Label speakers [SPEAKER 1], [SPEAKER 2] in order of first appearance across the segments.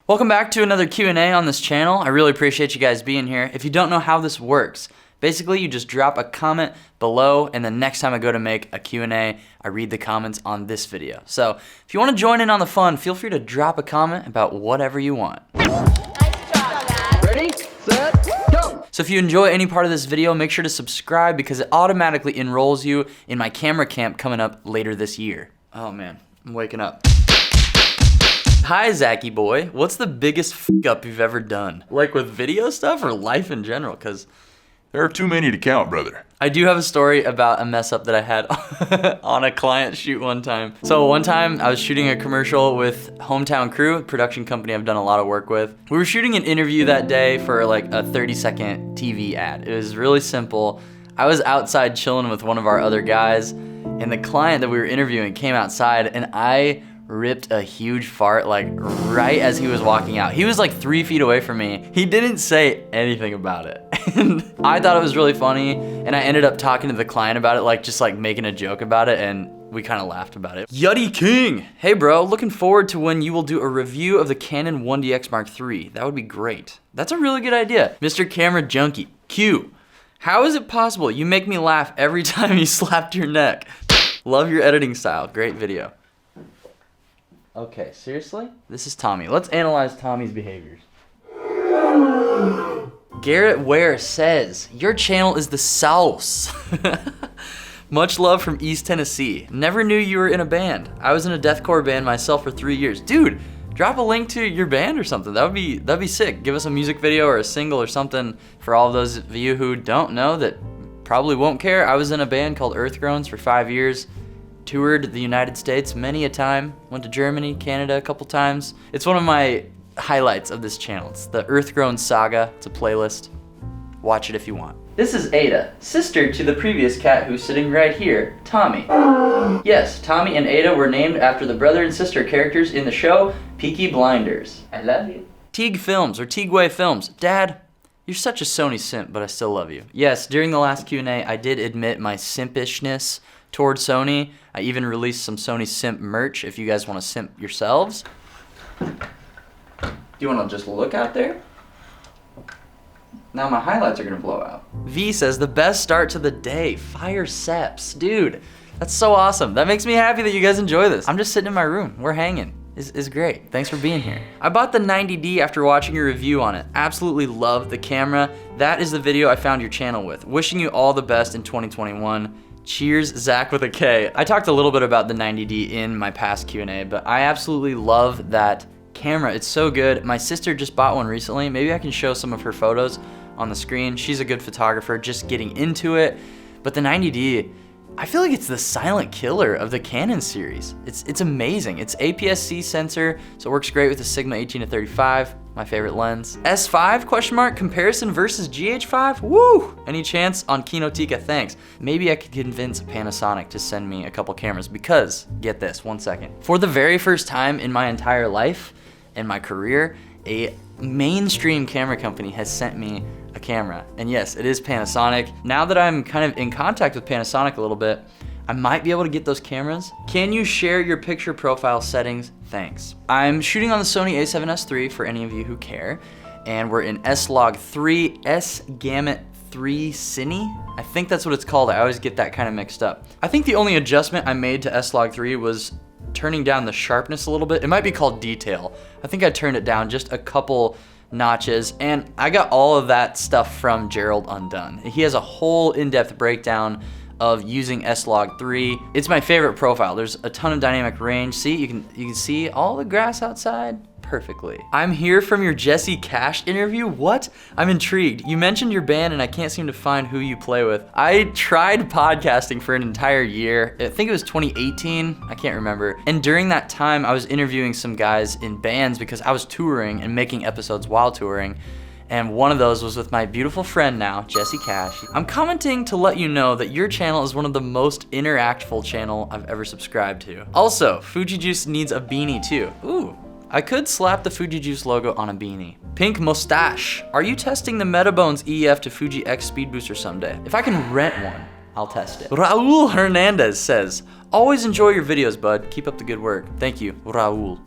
[SPEAKER 1] Welcome back to another Q&A on this channel. I really appreciate you guys being here. If you don't know how this works, basically you just drop a comment below and the next time I go to make a Q&A, I read the comments on this video. So if you want to join in on the fun, feel free to drop a comment about whatever you want.
[SPEAKER 2] Nice job, guys.
[SPEAKER 3] Ready, set, go!
[SPEAKER 1] So if you enjoy any part of this video, make sure to subscribe because it automatically enrolls you in my camera camp coming up later this year. Oh man, I'm waking up. Hi, Zachy boy. What's the biggest f*** up you've ever done? Like with video stuff or life in general? Because
[SPEAKER 4] there are too many to count, brother.
[SPEAKER 1] I do have a story about a mess up that I had on a client shoot one time. So one time I was shooting a commercial with Hometown Crew, production company I've done a lot of work with. We were shooting an interview that day for like a 30-second TV ad. It was really simple. I was outside chilling with one of our other guys and the client that we were interviewing came outside and I ripped a huge fart like right as he was walking out. He was like 3 feet away from me. He didn't say anything about it. And I thought it was really funny and I ended up talking to the client about it, like just like making a joke about it, and we kind of laughed about it. Yuddy King! Hey bro, looking forward to when you will do a review of the Canon 1DX Mark III. That would be great. That's a really good idea. Mr. Camera Junkie, Q. How is it possible you make me laugh every time you slapped your neck? Love your editing style, great video. Okay, seriously? This is Tommy. Let's analyze Tommy's behaviors. Garrett Ware says, your channel is the sauce. Much love from East Tennessee. Never knew you were in a band. I was in a deathcore band myself for 3 years. Dude, drop a link to your band or something. That'd be sick. Give us a music video or a single or something for all of those of you who don't know that probably won't care. I was in a band called Earthgroans for 5 years. Toured the United States many a time, went to Germany, Canada a couple times. It's one of my highlights of this channel. It's the Earthgrown Saga. It's a playlist. Watch it if you want. This is Ada, sister to the previous cat who's sitting right here, Tommy. Yes, Tommy and Ada were named after the brother and sister characters in the show Peaky Blinders. I love you. Teague Films or Teague Films. Dad, you're such a Sony simp, but I still love you. Yes, during the last Q&A, I did admit my simpishness toward Sony. I even released some Sony simp merch if you guys want to simp yourselves. Do you want to just look out there? Now my highlights are gonna blow out. V says, the best start to the day, fire seps. Dude, that's so awesome. That makes me happy that you guys enjoy this. I'm just sitting in my room, we're hanging. It's great, thanks for being here. I bought the 90D after watching your review on it. Absolutely love the camera. That is the video I found your channel with. Wishing you all the best in 2021. Cheers, Zach with a K. I talked a little bit about the 90D in my past Q&A, but I absolutely love that camera. It's so good. My sister just bought one recently. Maybe I can show some of her photos on the screen. She's a good photographer, just getting into it. But the 90D, I feel like it's the silent killer of the Canon series. It's amazing. It's APS-C sensor, so it works great with the Sigma 18-35, my favorite lens. S5 question mark comparison versus GH5? Woo! Any chance on Kinotika? Thanks. Maybe I could convince Panasonic to send me a couple cameras because, get this, 1 second. For the very first time in my entire life and my career, a mainstream camera company has sent me a camera. And yes, it is Panasonic. Now that I'm kind of in contact with Panasonic a little bit, I might be able to get those cameras. Can you share your picture profile settings? Thanks. I'm shooting on the Sony a7S III for any of you who care, and we're in S-Log3, S-Gamut 3 Cine. I think that's what it's called. I always get that kind of mixed up. I think the only adjustment I made to S-Log3 was turning down the sharpness a little bit. It might be called detail. I think I turned it down just a couple notches, and I got all of that stuff from Gerald Undone. He has a whole in-depth breakdown of using S-Log3. It's my favorite profile. There's a ton of dynamic range. See, you can see all the grass outside perfectly. I'm here from your Jesse Cash interview. What? I'm intrigued. You mentioned your band and I can't seem to find who you play with. I tried podcasting for an entire year. I think it was 2018. I can't remember. And during that time, I was interviewing some guys in bands because I was touring and making episodes while touring. And one of those was with my beautiful friend now, Jesse Cash. I'm commenting to let you know that your channel is one of the most interactful channel I've ever subscribed to. Also, Fuji Juice needs a beanie too. Ooh, I could slap the Fuji Juice logo on a beanie. Pink Mustache, are you testing the Metabones EF to Fuji X Speed Booster someday? If I can rent one, I'll test it. Raul Hernandez says, always enjoy your videos, bud. Keep up the good work. Thank you, Raul.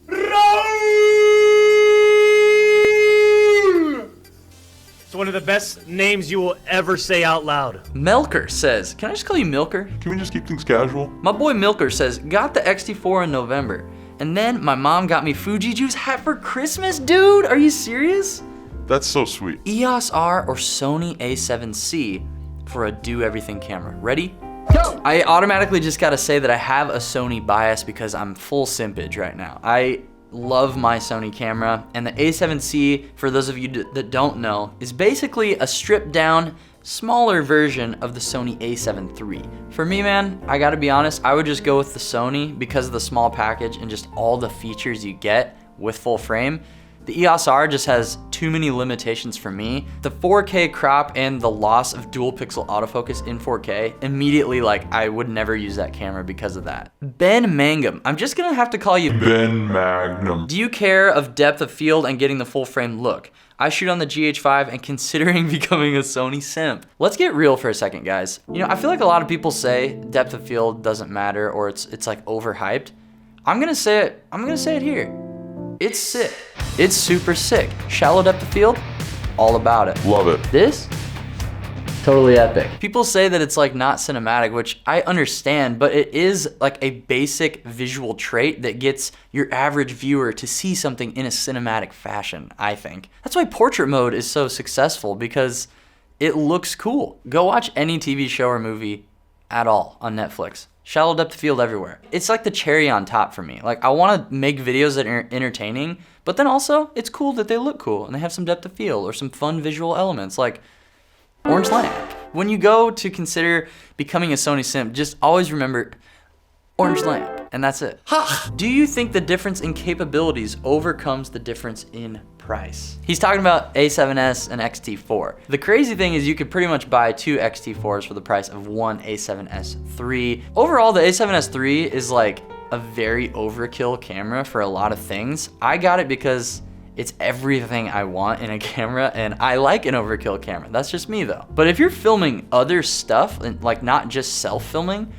[SPEAKER 5] of the best names you will ever say out loud.
[SPEAKER 1] Melker says, can I just call you Milker?
[SPEAKER 4] Can we just keep things casual?
[SPEAKER 1] My boy Milker says, got the XT4 in November. And then my mom got me Fuji Juice hat for Christmas, dude. Are you serious?
[SPEAKER 4] That's so sweet.
[SPEAKER 1] EOS R or Sony A7C for a do everything camera. Ready?
[SPEAKER 3] Go!
[SPEAKER 1] I automatically just gotta say that I have a Sony bias because I'm full simpage right now. I love my Sony camera, and the A7C, for those of you that don't know, is basically a stripped down, smaller version of the Sony A7 III. For me, man, I gotta be honest, I would just go with the Sony because of the small package and just all the features you get with full frame. The EOS R just has too many limitations for me. The 4K crop and the loss of dual pixel autofocus in 4K, immediately I would never use that camera because of that. Ben Mangum, I'm just gonna have to call you
[SPEAKER 4] Ben Magnum.
[SPEAKER 1] Do you care of depth of field and getting the full frame look? I shoot on the GH5 and considering becoming a Sony simp. Let's get real for a second, guys. You know, I feel like a lot of people say depth of field doesn't matter or it's like overhyped. I'm gonna say it here. It's sick. It's super sick. Shallow depth of field, all about it.
[SPEAKER 4] Love it.
[SPEAKER 1] This, totally epic. People say that it's like not cinematic, which I understand, but it is like a basic visual trait that gets your average viewer to see something in a cinematic fashion, I think. That's why portrait mode is so successful, because it looks cool. Go watch any TV show or movie at all on Netflix. Shallow depth of field everywhere. It's like the cherry on top for me. Like, I wanna make videos that are entertaining, but then also it's cool that they look cool and they have some depth of field or some fun visual elements like orange lamp. When you go to consider becoming a Sony simp, just always remember orange lamp, and that's it. Ha! Do you think the difference in capabilities overcomes the difference in price? He's talking about A7S and XT4. The crazy thing is you could pretty much buy two XT4s for the price of one A7S III. Overall, the A7S III is like a very overkill camera for a lot of things. I got it because it's everything I want in a camera, and I like an overkill camera. That's just me though. But if you're filming other stuff, and like not just self-filming,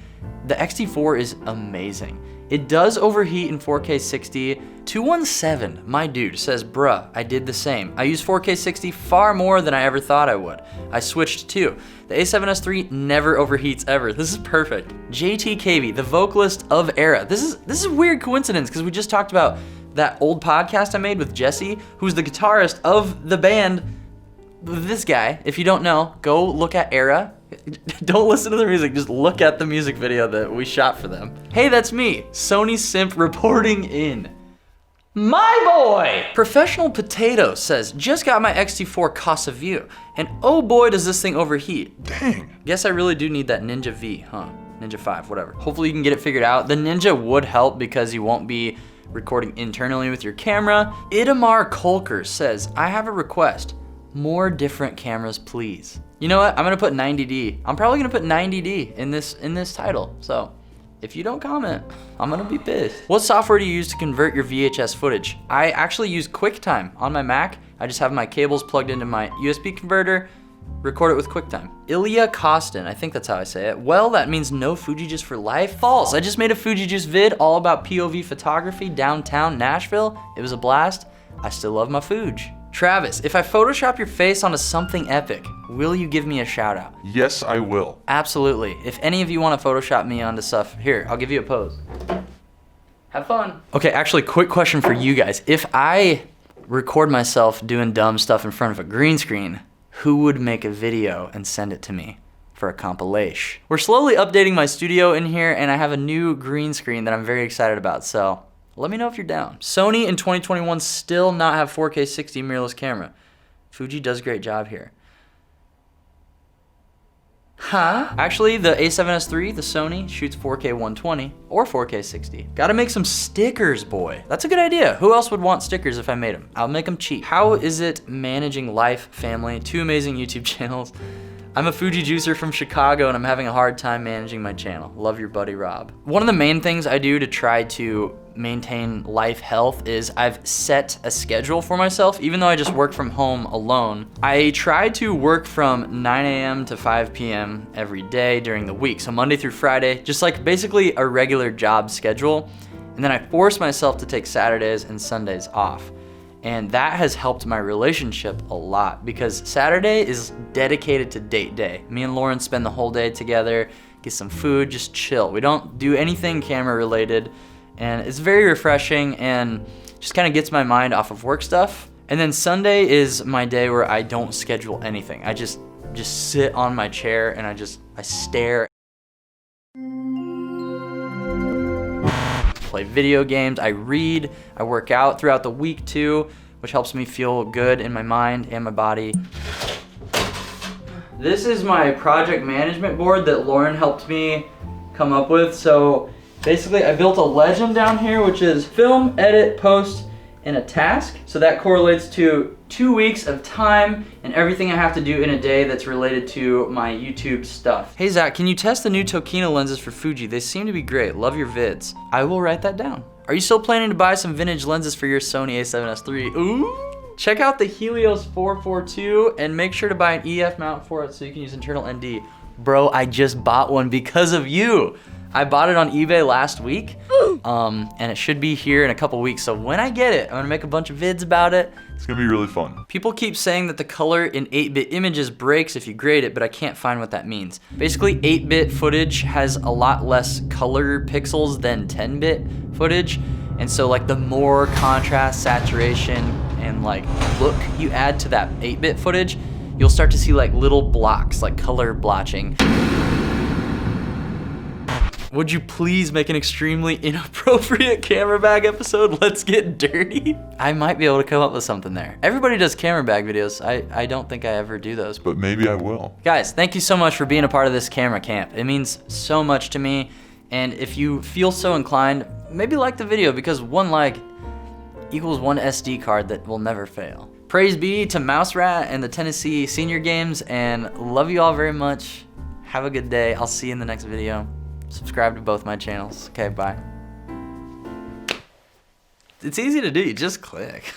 [SPEAKER 1] the XT4 is amazing. It does overheat in 4K 60. 217, my dude, says, bruh, I did the same. I use 4K 60 far more than I ever thought I would. I switched too. The A7S III never overheats ever. This is perfect. JT the vocalist of Era. This is a weird coincidence because we just talked about that old podcast I made with Jesse, who's the guitarist of the band. This guy, if you don't know, go look at Era. Don't listen to the music, just look at the music video that we shot for them. Hey, that's me, Sony simp reporting in. My boy! Professional Potato says, just got my XT4 Casa View, and oh boy does this thing overheat.
[SPEAKER 4] Dang.
[SPEAKER 1] Guess I really do need that Ninja V, huh? Ninja 5, whatever. Hopefully you can get it figured out. The Ninja would help because you won't be recording internally with your camera. Itamar Kolker says, I have a request. More different cameras, please. You know what? I'm gonna put 90D. I'm probably gonna put 90D in this title. So if you don't comment, I'm gonna be pissed. What software do you use to convert your VHS footage? I actually use QuickTime on my Mac. I just have my cables plugged into my USB converter, record it with QuickTime. Ilya Kostin, I think that's how I say it. Well, that means no Fuji Juice for life. False. I just made a Fuji Juice vid all about POV photography downtown Nashville. It was a blast. I still love my Fuji. Travis, if I Photoshop your face onto something epic, will you give me a shout out?
[SPEAKER 4] Yes, I will.
[SPEAKER 1] Absolutely. If any of you want to Photoshop me onto stuff, here, I'll give you a pose. Have fun. Okay, actually, quick question for you guys. If I record myself doing dumb stuff in front of a green screen, who would make a video and send it to me for a compilation? We're slowly updating my studio in here, and I have a new green screen that I'm very excited about, so let me know if you're down. Sony in 2021 still not have 4K 60 mirrorless camera. Fuji does a great job here. Huh? Actually, the A7S III, the Sony, shoots 4K 120 or 4K 60. Gotta make some stickers, boy. That's a good idea. Who else would want stickers if I made them? I'll make them cheap. How is it managing life, family, two amazing YouTube channels? I'm a Fuji juicer from Chicago and I'm having a hard time managing my channel. Love your buddy, Rob. One of the main things I do to try to maintain life health is I've set a schedule for myself. Even though I just work from home alone, I try to work from 9 a.m. to 5 p.m. every day during the week. So Monday through Friday, just like basically a regular job schedule. And then I force myself to take Saturdays and Sundays off. And that has helped my relationship a lot because Saturday is dedicated to date day. Me and Lauren spend the whole day together, get some food, just chill. We don't do anything camera related, and it's very refreshing and just kind of gets my mind off of work stuff. And then Sunday is my day where I don't schedule anything. I just sit on my chair and I stare. Play video games, I read, I work out throughout the week too, which helps me feel good in my mind and my body. This is my project management board that Lauren helped me come up with. So basically I built a legend down here, which is film, edit, post, and a task. So that correlates to 2 weeks of time and everything I have to do in a day that's related to my YouTube stuff. Hey Zach, can you test the new Tokino lenses for Fuji? They seem to be great. Love your vids. I will write that down. Are you still planning to buy some vintage lenses for your Sony a7S III? Ooh! Check out the Helios 442 and make sure to buy an EF mount for it so you can use internal ND. Bro, I just bought one because of you. I bought it on eBay last week, and it should be here in a couple weeks. So when I get it, I'm gonna make a bunch of vids about it.
[SPEAKER 4] It's gonna be really fun.
[SPEAKER 1] People keep saying that the color in 8-bit images breaks if you grade it, but I can't find what that means. Basically, 8-bit footage has a lot less color pixels than 10-bit footage. And so like the more contrast, saturation, and like look you add to that 8-bit footage, you'll start to see like little blocks, like color blotching. Would you please make an extremely inappropriate camera bag episode? Let's get dirty. I might be able to come up with something there. Everybody does camera bag videos. I don't think I ever do those.
[SPEAKER 4] But maybe I will.
[SPEAKER 1] Guys, thank you so much for being a part of this camera camp. It means so much to me. And if you feel so inclined, maybe like the video because 1 like equals 1 SD card that will never fail. Praise be to Mouse Rat and the Tennessee Senior Games, and love you all very much. Have a good day. I'll see you in the next video. Subscribe to both my channels. Okay, bye. It's easy to do, you just click.